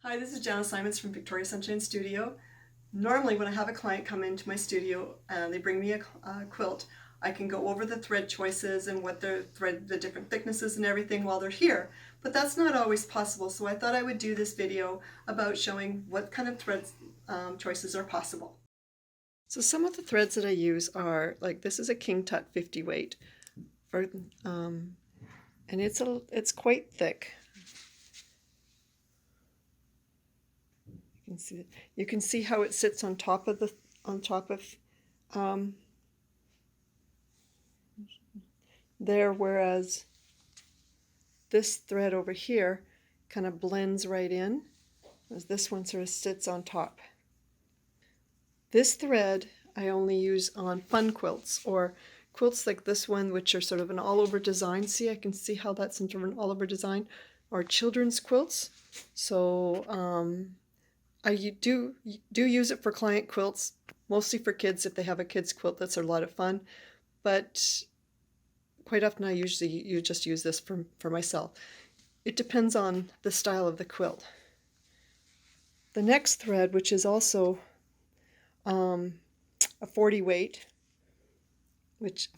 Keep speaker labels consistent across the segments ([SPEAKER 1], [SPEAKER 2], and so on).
[SPEAKER 1] Hi, this is Jana Simons from Victoria Sunshine Studio. Normally when I have a client come into my studio and they bring me a quilt, I can go over the thread choices and what the different thicknesses and everything while they're here. But that's not always possible, so I thought I would do this video about showing what kind of thread choices are possible. So some of the threads that I use are, like, this is a King Tut 50 weight, for, and it's quite thick. You can see how it sits on top of um, there, whereas this thread over here kind of blends right in, as this one sort of sits on top. This thread I only use on fun quilts, or quilts like this one, which are sort of an all-over design. See, I can see how that's sort of an all-over design, or children's quilts. So I do use it for client quilts, mostly for kids if they have a kids quilt. That's a lot of fun, but quite often I usually just use this for myself. It depends on the style of the quilt. The next thread, which is also a 40 weight, which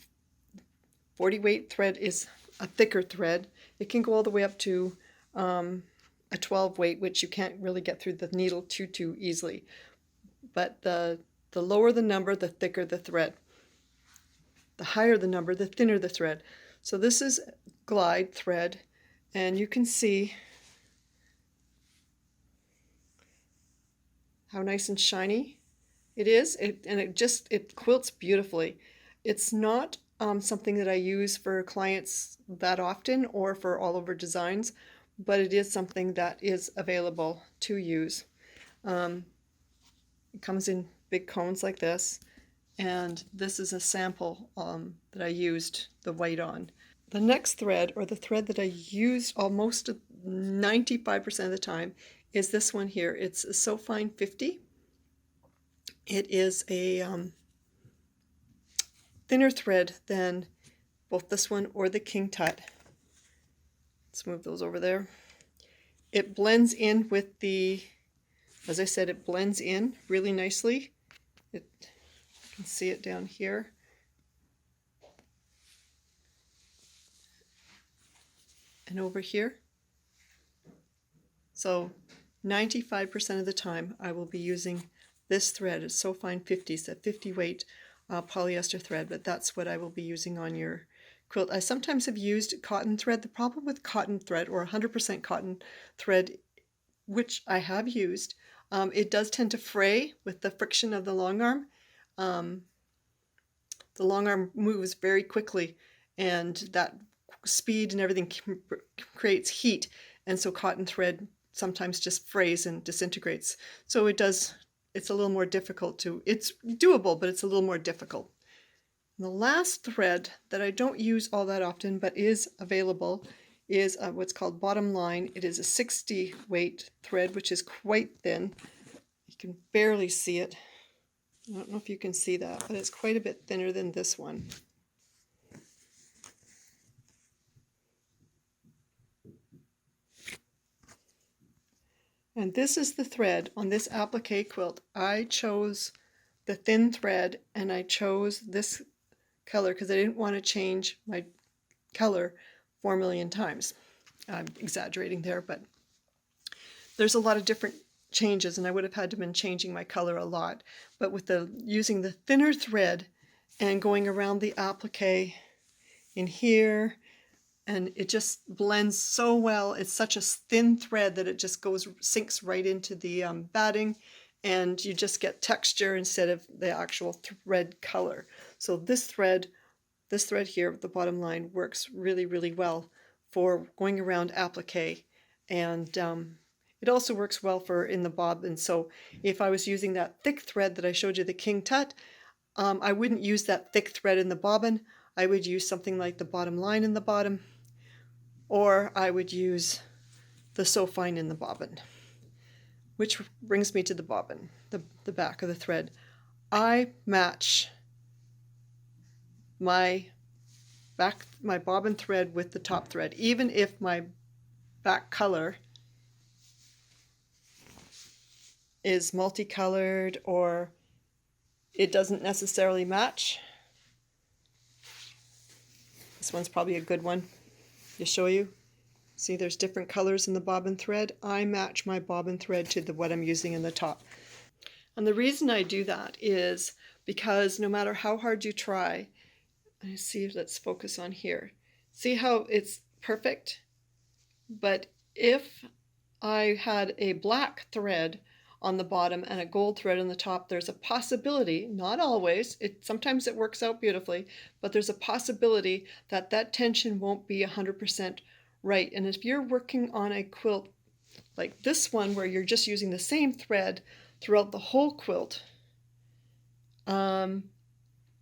[SPEAKER 1] 40 weight thread is a thicker thread. It can go all the way up to a 12 weight, which you can't really get through the needle too easily. But the lower the number, the thicker the thread. The higher the number, the thinner the thread. So this is glide thread, and you can see how nice and shiny it is, and it quilts beautifully. It's not something that I use for clients that often or for all over designs, but it is something that is available to use. It comes in big cones like this, and this is a sample that I used the white on. The next thread, or the thread that I used almost 95% of the time, is this one here. It's a So Fine 50. It is a thinner thread than both this one or the King Tut. Let's move those over there. It blends in with as I said, it blends in really nicely. You can see it down here. And over here. So 95% of the time I will be using this thread. It's So Fine 50, it's a 50 weight polyester thread, but that's what I will be using on your quilt. I sometimes have used cotton thread. The problem with cotton thread, or 100% cotton thread, which I have used, it does tend to fray with the friction of the long arm. The long arm moves very quickly, and that speed and everything creates heat, and so cotton thread sometimes just frays and disintegrates. So it's a little more difficult it's doable, but it's a little more difficult. And the last thread that I don't use all that often but is available is what's called bottom line. It is a 60 weight thread, which is quite thin. You can barely see it. I don't know if you can see that, but it's quite a bit thinner than this one. And this is the thread on this applique quilt. I chose the thin thread, and I chose this color because I didn't want to change my color 4 million times. I'm exaggerating there, but there's a lot of different changes, and I would have had to been changing my color a lot. But with using the thinner thread and going around the applique in here, and it just blends so well. It's such a thin thread that it just sinks right into the batting, and you just get texture instead of the actual thread color. So this thread here at the bottom line works really well for going around applique, and it also works well for in the bob. And so if I was using that thick thread that I showed you, the King Tut, I wouldn't use that thick thread in the bobbin. I would use something like the bottom line in the bottom, or I would use the So Fine in the bobbin. Which brings me to the bobbin, the back of the thread. I match my bobbin thread with the top thread, even if my back color is multicolored or it doesn't necessarily match. This one's probably a good one to show you. See, there's different colors in the bobbin thread. I match my bobbin thread to what I'm using in the top. And the reason I do that is because no matter how hard you try, let's focus on here. See how it's perfect? But if I had a black thread on the bottom and a gold thread on the top, there's a possibility, not always, sometimes it works out beautifully, but there's a possibility that that tension won't be 100% right. And if you're working on a quilt like this one where you're just using the same thread throughout the whole quilt,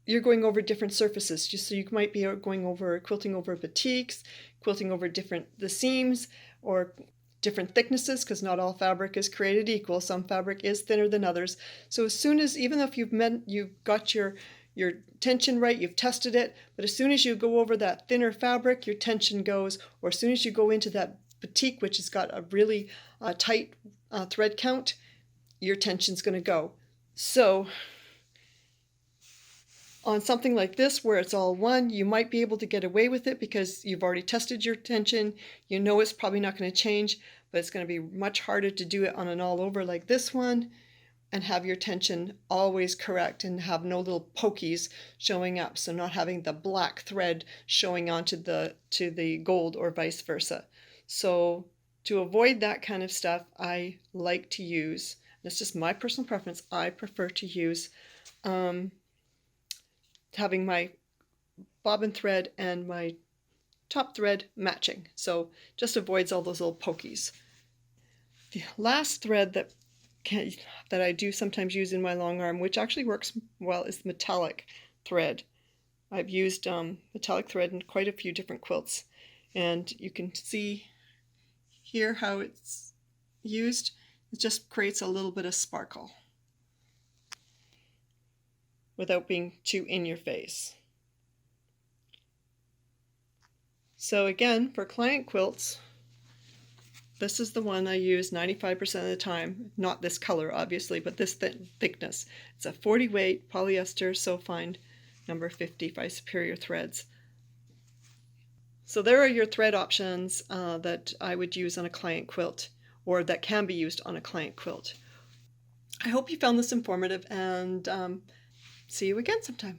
[SPEAKER 1] you're going over different surfaces. So you might be going over quilting over batiks, quilting over the seams, or different thicknesses, because not all fabric is created equal. Some fabric is thinner than others. So as soon as, even if you've got your tension right, you've tested it, but as soon as you go over that thinner fabric, your tension goes, or as soon as you go into that batik, which has got a really tight thread count, your tension's going to go. So on something like this where it's all one, you might be able to get away with it because you've already tested your tension. You know it's probably not going to change, but it's going to be much harder to do it on an all over like this one and have your tension always correct and have no little pokies showing up. So not having the black thread showing onto the gold or vice versa. So to avoid that kind of stuff, I like to use, that's just my personal preference, I prefer to use having my bobbin thread and my top thread matching. So just avoids all those little pokies. The last thread that I do sometimes use in my long arm, which actually works well, is metallic thread. I've used metallic thread in quite a few different quilts, and you can see here how it's used. It just creates a little bit of sparkle without being too in your face. So again, for client quilts, this is the one I use 95% of the time. Not this color, obviously, but this thickness. It's a 40 weight polyester so fine number 50 by Superior Threads. So there are your thread options that I would use on a client quilt, or that can be used on a client quilt. I hope you found this informative, and see you again sometime.